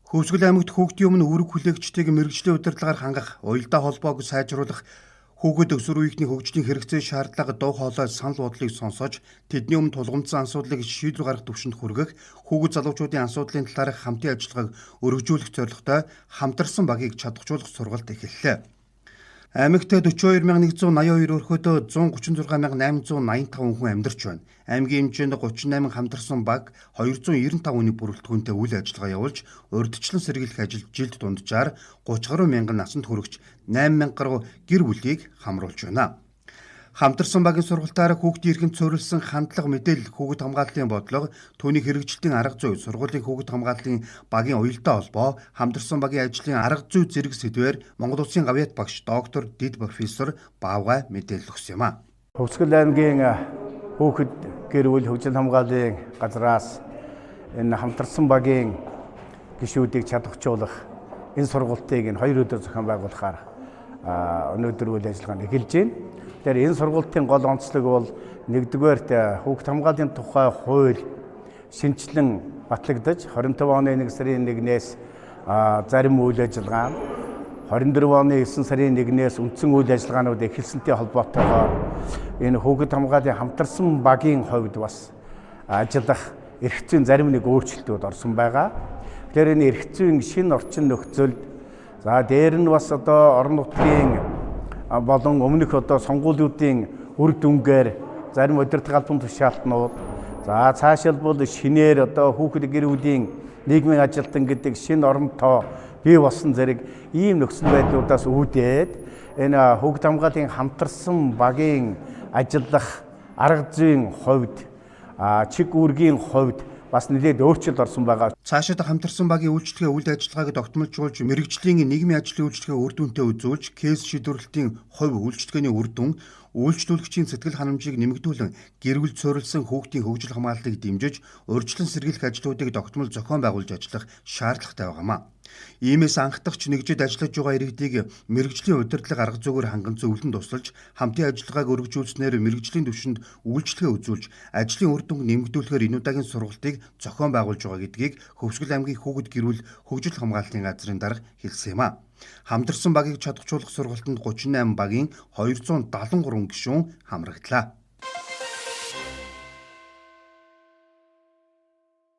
Хөвсгөл аймагт хүүхдийн өмнө үүрэг хүлээгчдийг мэрэгжлийн удирдлагаар хангах, уялдаа холбоог сайжруулах, хүүхэд өсвөр үеийнхний хөгжлийн хэрэгцээ шаардлага дуу хоолой санал бодлыг сонсож, тэдний өмнө тулгамдсан асуудлыг шийдвэр гаргах түвшинд хүргэх, хүүхэд залуучуудын асуудлын талаарх хамтын ажиллагааг өргөжүүлэх зорилготой хамтарсан багийг чадахжуулах сургалт эхэллээ. Аймагт 42,182 өрхөдөө 136,885 хүн амьдарч байна. Аймгийн хэмжээнд 38 хамтарсан баг 295 хүний бүрэлдэхүүнтэй үйл ажиллагаа явуулж, урьдчилан сэргийлэх ажилд жилд дунджаар 30 гаруй мянган насанд хүрэгч 8,000 гаруй гэр бүлийг хамруулж байна. Хамтарсан багийн сургалтаар хүүхдийн эрхэнд суурилсан хандлага мэдээлэл, хүүхэд хамгааллын бодлого, түүний хэрэгжилтийн арга зүй, сургуулийн хүүхэд хамгааллын багийн уялдаа холбоо, хамтарсан багийн ажлын арга зүй зэрэг сэдвээр Монгол Улсын гавьяат багш доктор Дид профессор Баавгай мэдээлэл өгсөн юм а. Хөвсгөл аймгийн хүүхэд гэр бүл хөгжил хамгааллын газраас энэ хамтарсан багийн гишүүдийг чадахжуулах энэ сургалтыг энэ 2 өдөр зохион байгуулахаар өнөөдөр үйл ажиллагаа эхэлж байна. Тэгэхээр энэ сургалтын гол онцлог бол нэгдүгээрт хүүхэд хамгааллын тухай хууль шинжилэн батлагдаж 25 оны 1 сарын 1-ээс зарим үйл ажиллагаа, 24 оны 9 сарын 1-ээс үндсэн үйл ажиллагаанууд эхэлсэнтэй холбоотойгоор энэ хүүхэд хамгааллын хамтарсан багийн хувьд бас ажиллах эрх зүйн зарим нэг өөрчлөлтүүд орсон байгаа. Тэгэхээр энэ эрх зүйн шинэ орчин нөхцөлд дээр нь бас одоо орон нутгийн болон өмнөх одоо сонгуулиудын үр дүнгээр зарим удирдлага албан тушаалтнууд цаашаалбал шинээр одоо хүүхэд гэр бүлийн нийгмийн ажилтан гэдэг шинэ оронтоо бий болсон зэрэг ийм нөхцөл байдлуудаас үүдээд энэ хүүхэд хамгааллын хамтарсан багийн ажиллах арга зүйн хувьд чиг үүргийн хувьд бас нэлээд өөрчлөлт орсон байгаа. Цаашид хамтарсан багийн үйлчлэгээ үйл ажиллагааг тогтмолжуулж, мэрэгжлийн нийгмийн ажлын үйлчлэгээ үр дүнтэй үзүүлж, кейс шийдвэрлэлтийн хувь үйлчлэгээний үр дүн, үйлчлүүлэгчийн сэтгэл ханамжийг нэмэгдүүлэн, гэр бүл суурилсан хүүхдийн хөгжил хамгааллыг дэмжиж, урьдчилан сэргийлэх ажлуудыг тогтмол зохион байгуулж ажиллах шаардлагатай байгаамаа. Иймээс анхдагч нэгжид ажиллаж байгаа иргэдийг мэрэгжлийн удирдлага арга зүйгээр ханган зөвлөн тусалж, хамтын ажиллагааг өргөжүүлснээр мэрэгжлийн түвшинд үйлчлэгээ үзүүлж, ажлын үр дүнг нэмэгдүүлэхээр энэ удаагийн сургалтыг зохион байгуулж байгаа гэдгийг Хөвсгөл аймгийн хүүхэд гэр бүл хөгжил хамгааллын газрын дарга хэлсэн юм а. Хамтарсан багийг чадахжуулах сургалтанд 38 багийн 273 гишүүн хамрагдлаа.